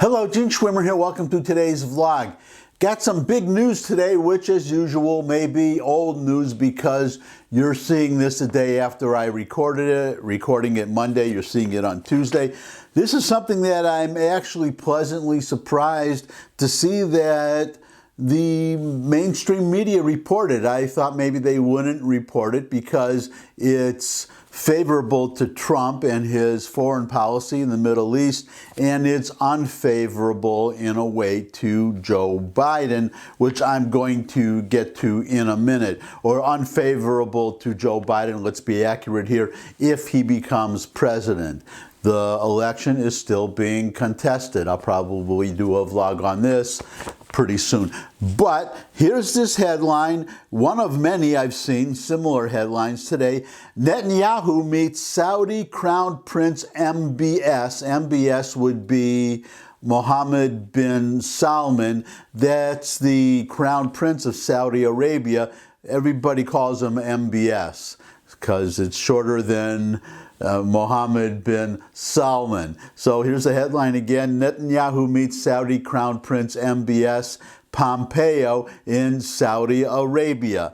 Hello, Gene Schwimmer here. Welcome to today's vlog. Got some big news today, which as usual may be old news because you're seeing this a day after I recorded it. Recording it Monday, you're seeing it on Tuesday. This is something that I'm actually pleasantly surprised to see that the mainstream media reported. I thought maybe they wouldn't report it because it's favorable to Trump and his foreign policy in the Middle East, and it's unfavorable in a way to Joe Biden, which I'm going to get to in a minute. Or unfavorable to Joe Biden, let's be accurate here, if he becomes president. The election is still being contested. I'll probably do a vlog on this pretty soon. But here's this headline, one of many I've seen, similar headlines today. Netanyahu meets Saudi Crown Prince MBS. MBS would be Mohammed bin Salman. That's the Crown Prince of Saudi Arabia. Everybody calls him MBS because it's shorter than Mohammed bin Salman. So here's the headline again. Netanyahu meets Saudi Crown Prince MBS Pompeo in Saudi Arabia.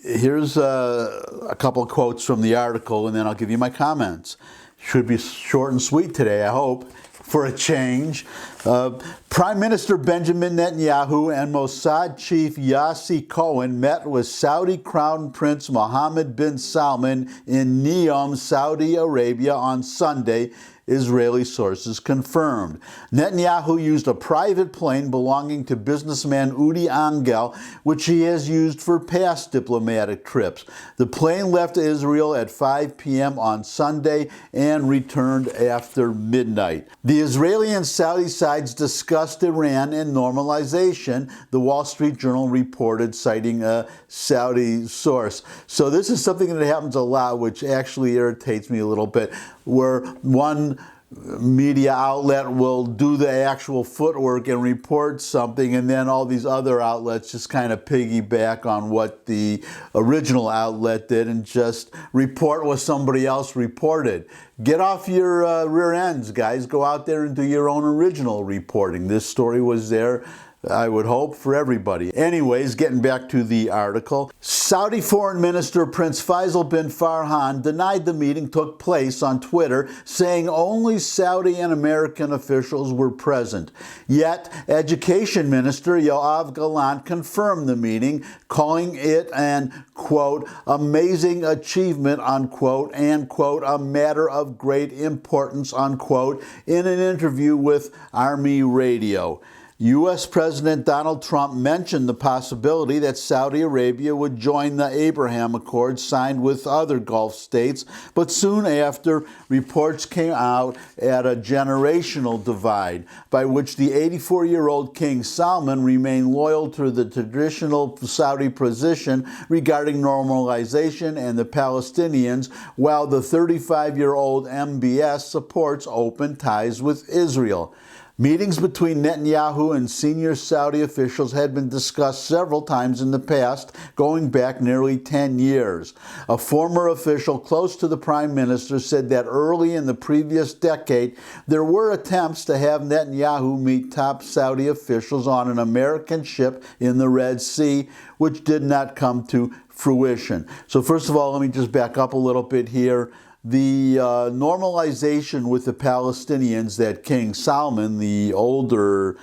Here's a couple of quotes from the article, and then I'll give you my comments. Should be short and sweet today, I hope, for a change. Prime Minister Benjamin Netanyahu and Mossad chief Yossi Cohen met with Saudi Crown Prince Mohammed bin Salman in Neom, Saudi Arabia on Sunday, Israeli sources confirmed. Netanyahu used a private plane belonging to businessman Udi Angel, which he has used for past diplomatic trips. The plane left Israel at 5 p.m. on Sunday and returned after midnight. The Israeli and Saudi sides discussed Iran and normalization, the Wall Street Journal reported, citing a Saudi source. So this is something that happens a lot, which actually irritates me a little bit, where one media outlet will do the actual footwork and report something, and then all these other outlets just kind of piggyback on what the original outlet did and just report what somebody else reported. Get off your rear ends, guys. Go out there and do your own original reporting. This story was there, I would hope, for everybody. Anyways, getting back to the article. Saudi Foreign Minister Prince Faisal bin Farhan denied the meeting took place on Twitter, saying only Saudi and American officials were present. Yet, Education Minister Yoav Gallant confirmed the meeting, calling it an, quote, amazing achievement, unquote, and, quote, a matter of great importance, unquote, in an interview with Army Radio. U.S. President Donald Trump mentioned the possibility that Saudi Arabia would join the Abraham Accords signed with other Gulf states, but soon after, reports came out at a generational divide, by which the 84-year-old King Salman remained loyal to the traditional Saudi position regarding normalization and the Palestinians, while the 35-year-old MBS supports open ties with Israel. Meetings between Netanyahu and senior Saudi officials had been discussed several times in the past, going back nearly 10 years. A former official close to the prime minister said that early in the previous decade, there were attempts to have Netanyahu meet top Saudi officials on an American ship in the Red Sea, which did not come to fruition. So first of all, let me just back up a little bit here. The normalization with the Palestinians that King Salman, the older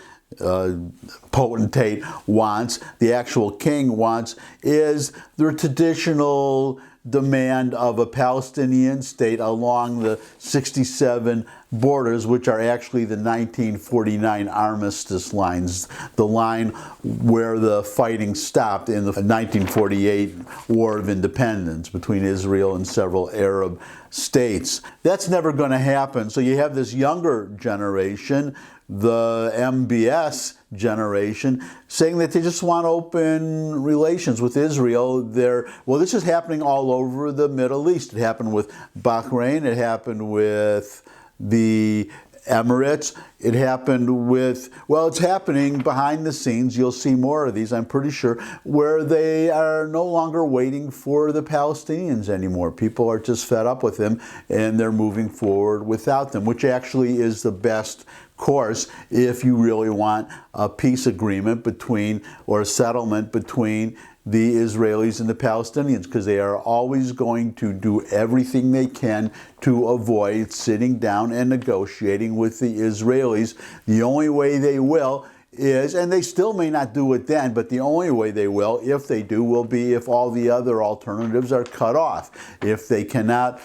potentate, wants, the actual king wants, is the traditional demand of a Palestinian state along the 67 borders, which are actually the 1949 armistice lines, the line where the fighting stopped in the 1948 War of Independence between Israel and several Arab states. That's never going to happen. So you have this younger generation, the MBS generation, saying that they just want open relations with Israel. Well, this is happening all over the Middle East. It happened with Bahrain. It happened with the Emirates. It happened with, well, it's happening behind the scenes. You'll see more of these, I'm pretty sure, where they are no longer waiting for the Palestinians anymore. People are just fed up with them, and they're moving forward without them, which actually is the best course if you really want a peace agreement between, or a settlement between, the Israelis and the Palestinians, because they are always going to do everything they can to avoid sitting down and negotiating with the Israelis. The only way they will is, and they still may not do it then, but the only way they will, if they do, will be if all the other alternatives are cut off. If they cannot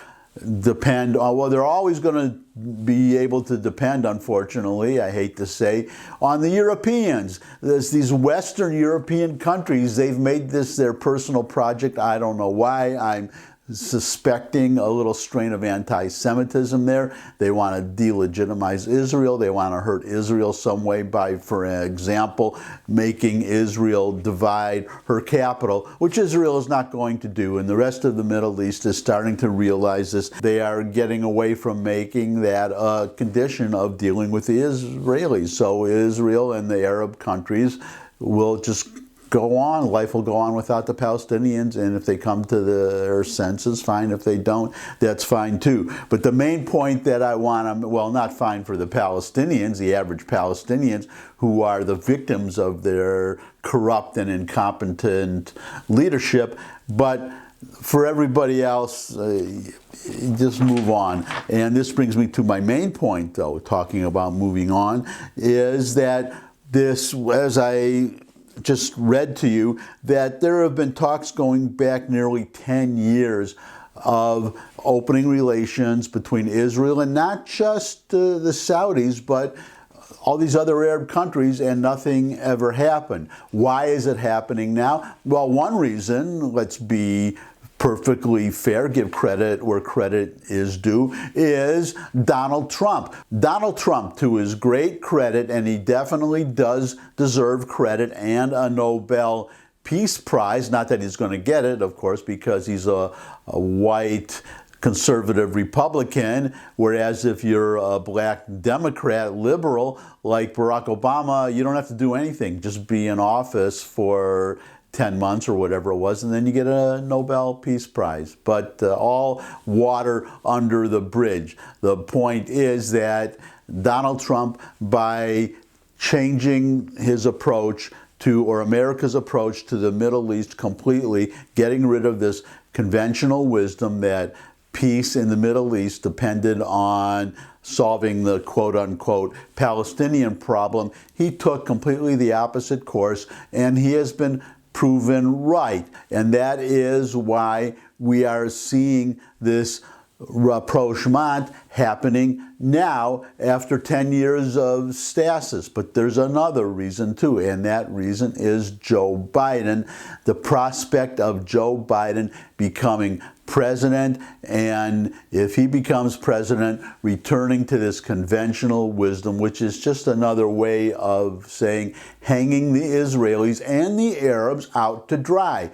depend on, well, they're always going to be able to depend, unfortunately, I hate to say, on the Europeans. There's these Western European countries, they've made this their personal project. I don't know why. I'm suspecting a little strain of anti-Semitism there. They want to delegitimize Israel. They want to hurt Israel some way by, for example, making Israel divide her capital, which Israel is not going to do. And the rest of the Middle East is starting to realize this. They are getting away from making that a condition of dealing with the Israelis. So Israel and the Arab countries will just go on. Life will go on without the Palestinians, and if they come to their senses, fine. If they don't, that's fine too. But the main point that I want, well, not fine for the Palestinians, the average Palestinians, who are the victims of their corrupt and incompetent leadership, but for everybody else, just move on. And this brings me to my main point, though, talking about moving on, is that this, as I just read to you, that there have been talks going back nearly 10 years of opening relations between Israel and not just the Saudis, but all these other Arab countries, and nothing ever happened. Why is it happening now? Well, one reason, let's be perfectly fair, give credit where credit is due, is Donald Trump. Donald Trump, to his great credit, and he definitely does deserve credit and a Nobel Peace Prize, not that he's going to get it, of course, because he's a white conservative Republican, whereas if you're a black Democrat liberal like Barack Obama, you don't have to do anything, just be in office for 10 months or whatever it was, and then you get a Nobel Peace Prize. But all water under the bridge. The point is that Donald Trump, by changing his approach to, or America's approach to the Middle East completely, getting rid of this conventional wisdom that peace in the Middle East depended on solving the quote-unquote Palestinian problem, he took completely the opposite course, and he has been proven right. And that is why we are seeing this rapprochement happening now after 10 years of stasis. But there's another reason too, and that reason is Joe Biden. The prospect of Joe Biden becoming president, and if he becomes president, returning to this conventional wisdom, which is just another way of saying hanging the Israelis and the Arabs out to dry,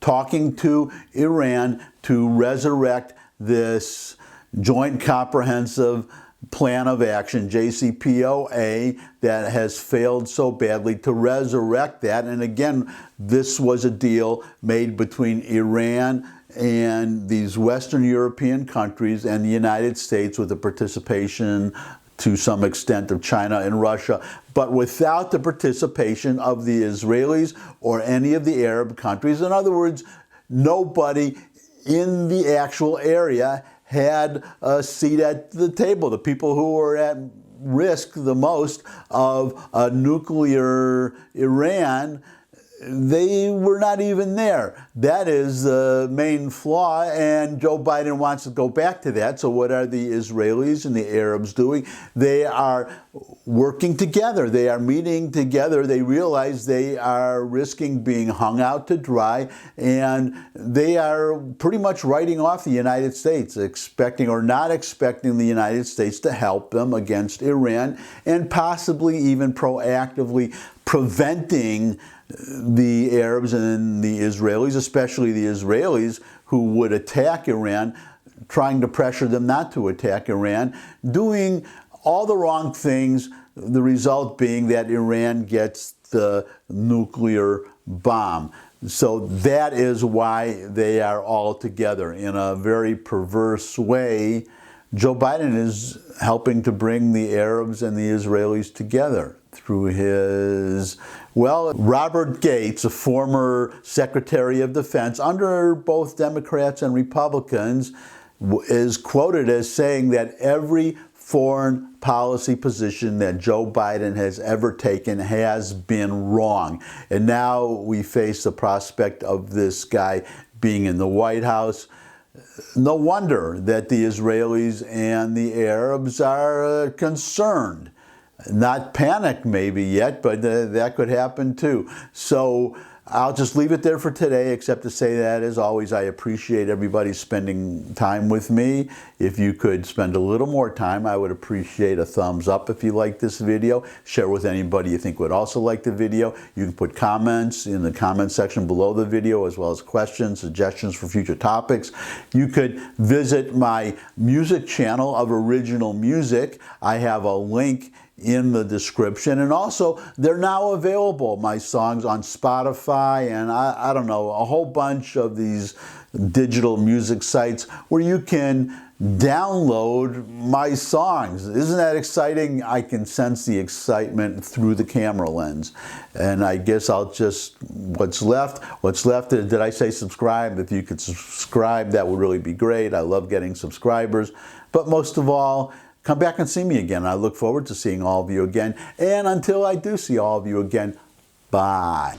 talking to Iran to resurrect this Joint Comprehensive Plan of Action, JCPOA, that has failed so badly, to resurrect that. And again, this was a deal made between Iran and these Western European countries and the United States, with the participation to some extent of China and Russia, but without the participation of the Israelis or any of the Arab countries. In other words, nobody in the actual area had a seat at the table. The people who were at risk the most of a nuclear Iran, they were not even there. That is the main flaw, and Joe Biden wants to go back to that. So what are the Israelis and the Arabs doing? They are working together. They are meeting together. They realize they are risking being hung out to dry, and they are pretty much writing off the United States, expecting or not expecting the United States to help them against Iran, and possibly even proactively preventing the Arabs and the Israelis, especially the Israelis, who would attack Iran, trying to pressure them not to attack Iran, doing all the wrong things, the result being that Iran gets the nuclear bomb. So that is why they are all together. In a very perverse way, Joe Biden is helping to bring the Arabs and the Israelis together through his, well, Robert Gates, a former Secretary of Defense under both Democrats and Republicans, is quoted as saying that every foreign policy position that Joe Biden has ever taken has been wrong. And now we face the prospect of this guy being in the White House. No wonder that the Israelis and the Arabs are concerned. Not panicked maybe yet, but that could happen too. So I'll just leave it there for today, except to say that, as always, I appreciate everybody spending time with me. If you could spend a little more time, I would appreciate a thumbs up if you like this video. Share with anybody you think would also like the video. You can put comments in the comment section below the video, as well as questions, suggestions for future topics. You could visit my music channel of original music. I have a link in the description, and also they're now available, my songs, on Spotify and I don't know, a whole bunch of these digital music sites where you can download my songs. Isn't that exciting? I can sense the excitement through the camera lens. And I guess I'll just, what's left, did I say subscribe? If you could subscribe, that would really be great. I love getting subscribers. But most of all, come back and see me again. I look forward to seeing all of you again. And until I do see all of you again, bye.